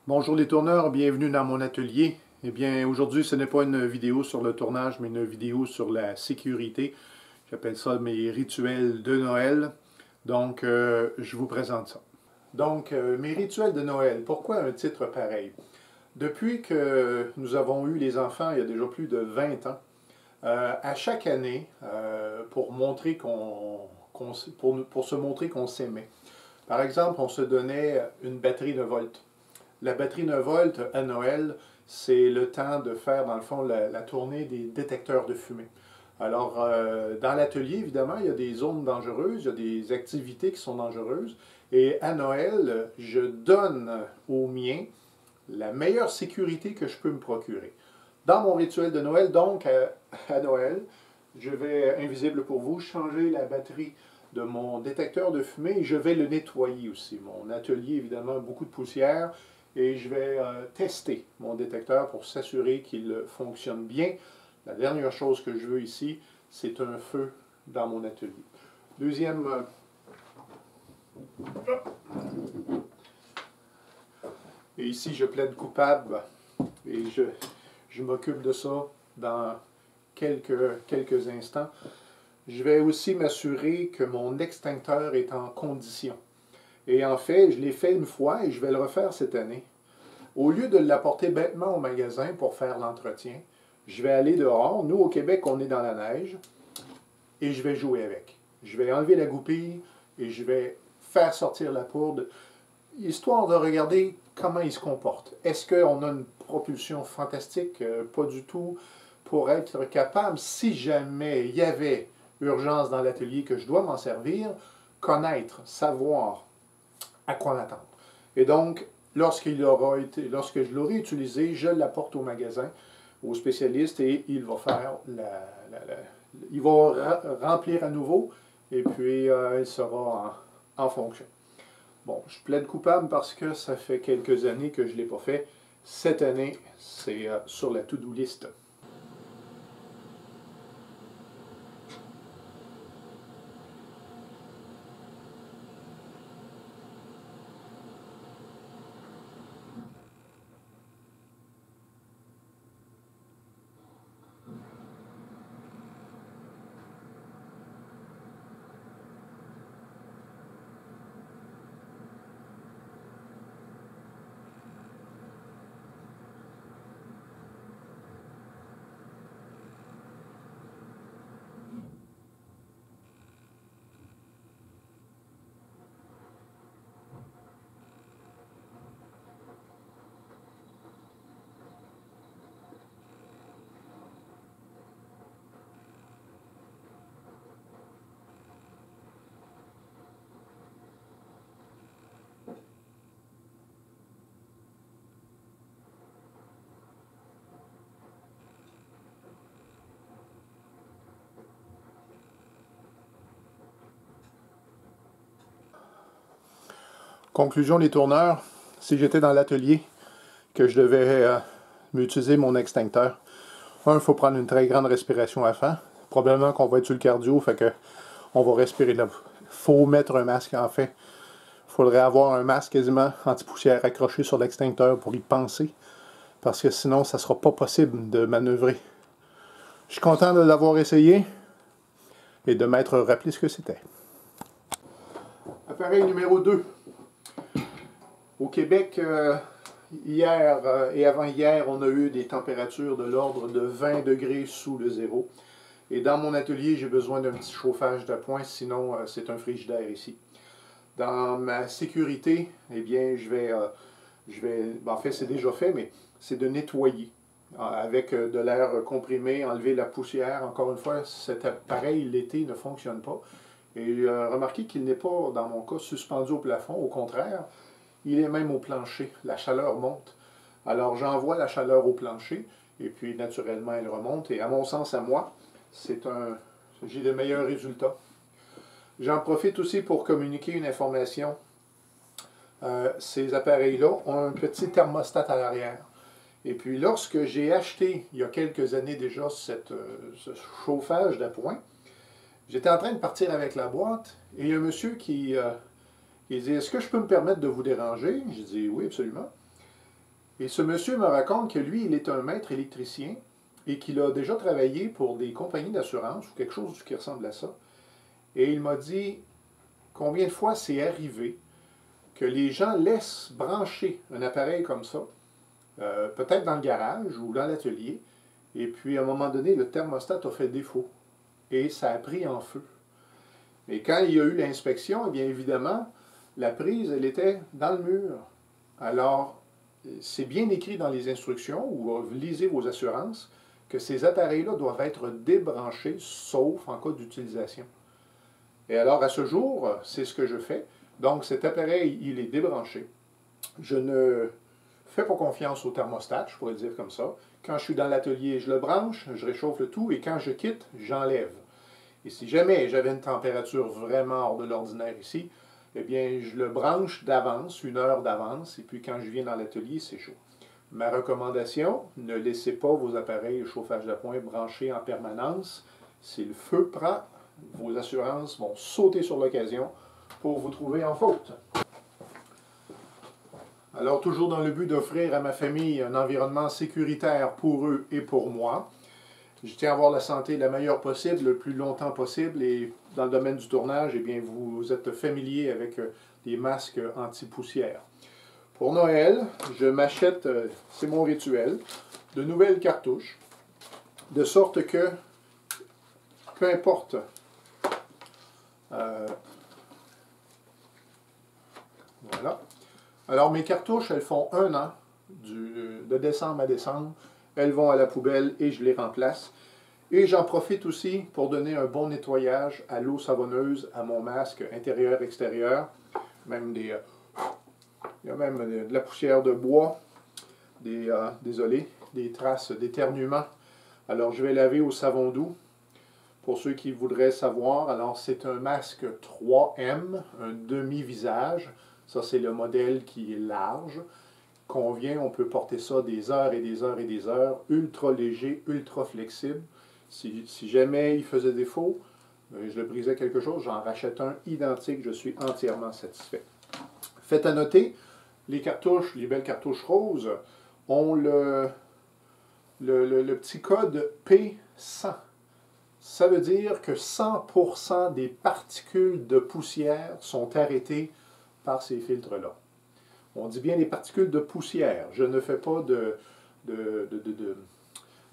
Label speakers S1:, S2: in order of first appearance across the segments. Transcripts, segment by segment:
S1: Bonjour les tourneurs, bienvenue dans mon atelier. Eh bien, aujourd'hui, ce n'est pas une vidéo sur le tournage, mais une vidéo sur la sécurité. J'appelle ça mes rituels de Noël. Donc, je vous présente ça. Donc, mes rituels de Noël. Pourquoi un titre pareil? Depuis que nous avons eu les enfants, il y a déjà plus de 20 ans, à chaque année, pour montrer pour se montrer qu'on s'aimait. Par exemple, on se donnait une batterie de volts. La batterie 9 volts à Noël, c'est le temps de faire, dans le fond, la tournée des détecteurs de fumée. Alors, dans l'atelier, évidemment, il y a des zones dangereuses, il y a des activités qui sont dangereuses. Et à Noël, je donne aux miens la meilleure sécurité que je peux me procurer. Dans mon rituel de Noël, donc, à Noël, je vais, invisible pour vous, changer la batterie de mon détecteur de fumée et je vais le nettoyer aussi. Mon atelier, évidemment, beaucoup de poussière et je vais tester mon détecteur pour s'assurer qu'il fonctionne bien. La dernière chose que je veux ici, c'est un feu dans mon atelier. Deuxième, et ici je plaide coupable et je m'occupe de ça dans quelques instants. Je vais aussi m'assurer que mon extincteur est en condition. Et en fait, je l'ai fait une fois et je vais le refaire cette année. Au lieu de l'apporter bêtement au magasin pour faire l'entretien, je vais aller dehors. Nous, au Québec, on est dans la neige et je vais jouer avec. Je vais enlever la goupille et je vais faire sortir la poudre, histoire de regarder comment il se comporte. Est-ce qu'on a une propulsion fantastique? Pas du tout. Pour être capable, si jamais il y avait urgence dans l'atelier que je dois m'en servir, connaître, savoir à quoi m'attendre. Et donc, lorsque je l'aurai utilisé, je l'apporte au magasin, au spécialiste, et il va faire il va remplir à nouveau, et puis il sera en fonction. Bon, je plaide coupable parce que ça fait quelques années que je ne l'ai pas fait. Cette année, c'est sur la to-do list. Conclusion, les tourneurs, si j'étais dans l'atelier, que je devais utiliser mon extincteur, il faut prendre une très grande respiration avant. Probablement qu'on va être sur le cardio, fait que on va respirer là. Il faut mettre un masque, en fait. Il faudrait avoir un masque quasiment anti-poussière accroché sur l'extincteur pour y penser, parce que sinon, ça ne sera pas possible de manœuvrer. Je suis content de l'avoir essayé et de m'être rappelé ce que c'était. Appareil numéro 2. Au Québec, hier et avant-hier, on a eu des températures de l'ordre de 20 degrés sous le zéro. Et dans mon atelier, j'ai besoin d'un petit chauffage d'appoint, sinon c'est un frigidaire ici. Dans ma sécurité, eh bien, en fait, c'est déjà fait, mais c'est de nettoyer avec de l'air comprimé, enlever la poussière. Encore une fois, cet appareil, l'été, ne fonctionne pas. Et remarquez qu'il n'est pas, dans mon cas, suspendu au plafond. Au contraire, il est même au plancher. La chaleur monte. Alors, j'envoie la chaleur au plancher, et puis, naturellement, elle remonte. Et à mon sens, à moi, j'ai de meilleurs résultats. J'en profite aussi pour communiquer une information. Ces appareils-là ont un petit thermostat à l'arrière. Et puis, lorsque j'ai acheté, il y a quelques années déjà, ce chauffage d'appoint, j'étais en train de partir avec la boîte, et il y a un monsieur qui dit « Est-ce que je peux me permettre de vous déranger? » J'ai dit « Oui, absolument. » Et ce monsieur me raconte que lui, il est un maître électricien et qu'il a déjà travaillé pour des compagnies d'assurance ou quelque chose qui ressemble à ça. Et il m'a dit combien de fois c'est arrivé que les gens laissent brancher un appareil comme ça, peut-être dans le garage ou dans l'atelier, et puis à un moment donné, le thermostat a fait défaut et ça a pris en feu. Et quand il y a eu l'inspection, eh bien évidemment, la prise, elle était dans le mur. Alors, c'est bien écrit dans les instructions, ou lisez vos assurances, que ces appareils-là doivent être débranchés, sauf en cas d'utilisation. Et alors, à ce jour, c'est ce que je fais. Donc, cet appareil, il est débranché. Je ne fais pas confiance au thermostat, je pourrais le dire comme ça. Quand je suis dans l'atelier, je le branche, je réchauffe le tout, et quand je quitte, j'enlève. Et si jamais j'avais une température vraiment hors de l'ordinaire ici, eh bien, je le branche d'avance, 1 heure d'avance, et puis quand je viens dans l'atelier, c'est chaud. Ma recommandation, ne laissez pas vos appareils de chauffage d'appoint branchés en permanence. Si le feu prend, vos assurances vont sauter sur l'occasion pour vous trouver en faute. Alors, toujours dans le but d'offrir à ma famille un environnement sécuritaire pour eux et pour moi, je tiens à avoir la santé la meilleure possible, le plus longtemps possible. Et dans le domaine du tournage, eh bien, vous êtes familier avec des masques anti-poussière. Pour Noël, je m'achète, c'est mon rituel, de nouvelles cartouches, de sorte que, peu importe, voilà. Alors mes cartouches, elles font 1 an, de décembre à décembre. Elles vont à la poubelle et je les remplace. Et j'en profite aussi pour donner un bon nettoyage à l'eau savonneuse, à mon masque intérieur-extérieur. Même il y a même de la poussière de bois, désolé, des traces d'éternuement. Alors je vais laver au savon doux. Pour ceux qui voudraient savoir, alors c'est un masque 3M, un demi-visage. Ça c'est le modèle qui est large. Convient, on peut porter ça des heures et des heures et des heures, ultra léger, ultra flexible. Si jamais il faisait défaut, je le brisais quelque chose, j'en rachète un identique, je suis entièrement satisfait. Faites à noter, les cartouches, les belles cartouches roses, ont le petit code P100. Ça veut dire que 100% des particules de poussière sont arrêtées par ces filtres-là. On dit bien les particules de poussière. Je ne fais pas de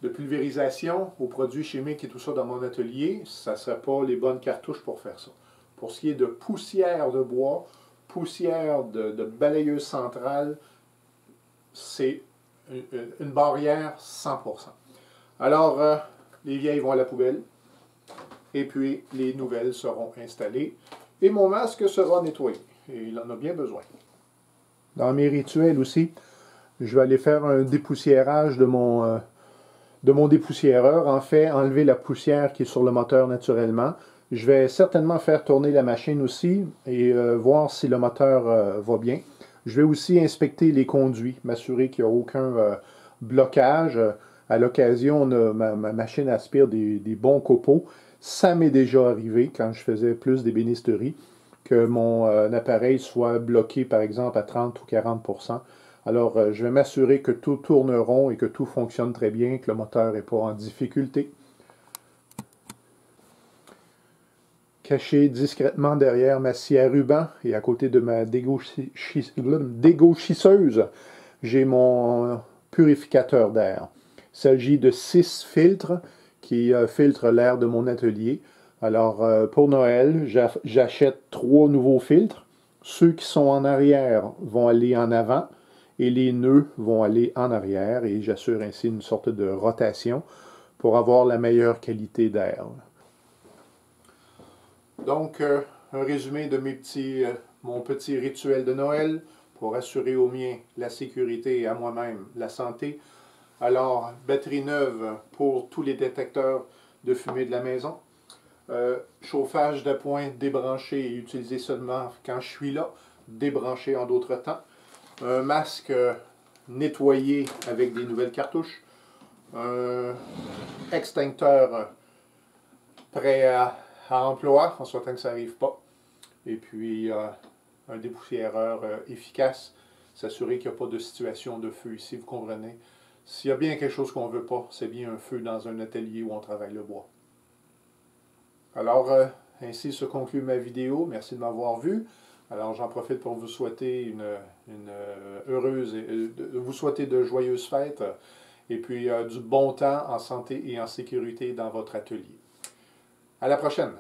S1: pulvérisation aux produits chimiques et tout ça dans mon atelier. Ça ne serait pas les bonnes cartouches pour faire ça. Pour ce qui est de poussière de bois, poussière de balayeuse centrale, c'est une barrière 100%. Alors, les vieilles vont à la poubelle et puis les nouvelles seront installées et mon masque sera nettoyé. Et il en a bien besoin. Dans mes rituels aussi, je vais aller faire un dépoussiérage de mon dépoussiéreur. En fait, enlever la poussière qui est sur le moteur naturellement. Je vais certainement faire tourner la machine aussi et voir si le moteur va bien. Je vais aussi inspecter les conduits, m'assurer qu'il n'y a aucun blocage. À l'occasion, ma machine aspire des bons copeaux. Ça m'est déjà arrivé quand je faisais plus d'ébénisterie, que mon appareil soit bloqué, par exemple, à 30 ou 40%. Alors, je vais m'assurer que tout tourne rond et que tout fonctionne très bien, que le moteur n'est pas en difficulté. Caché discrètement derrière ma scie à ruban et à côté de ma dégauchisseuse, j'ai mon purificateur d'air. Il s'agit de 6 filtres qui filtrent l'air de mon atelier. Alors, pour Noël, j'achète 3 nouveaux filtres. Ceux qui sont en arrière vont aller en avant et les nœuds vont aller en arrière et j'assure ainsi une sorte de rotation pour avoir la meilleure qualité d'air. Donc, un résumé de mon petit rituel de Noël pour assurer au mien la sécurité et à moi-même la santé. Alors, batterie neuve pour tous les détecteurs de fumée de la maison. Chauffage d'appoint débranché et utilisé seulement quand je suis là, débranché en d'autres temps. Un masque nettoyé avec des nouvelles cartouches. Un extincteur prêt à emploi, en souhaitant que ça n'arrive pas. Et puis un dépoussiéreur efficace s'assurer qu'il n'y a pas de situation de feu ici, vous comprenez. S'il y a bien quelque chose qu'on ne veut pas, c'est bien un feu dans un atelier où on travaille le bois. Alors, ainsi se conclut ma vidéo. Merci de m'avoir vu. Alors, j'en profite pour vous souhaiter une heureuse, vous souhaiter de joyeuses fêtes et puis du bon temps en santé et en sécurité dans votre atelier. À la prochaine!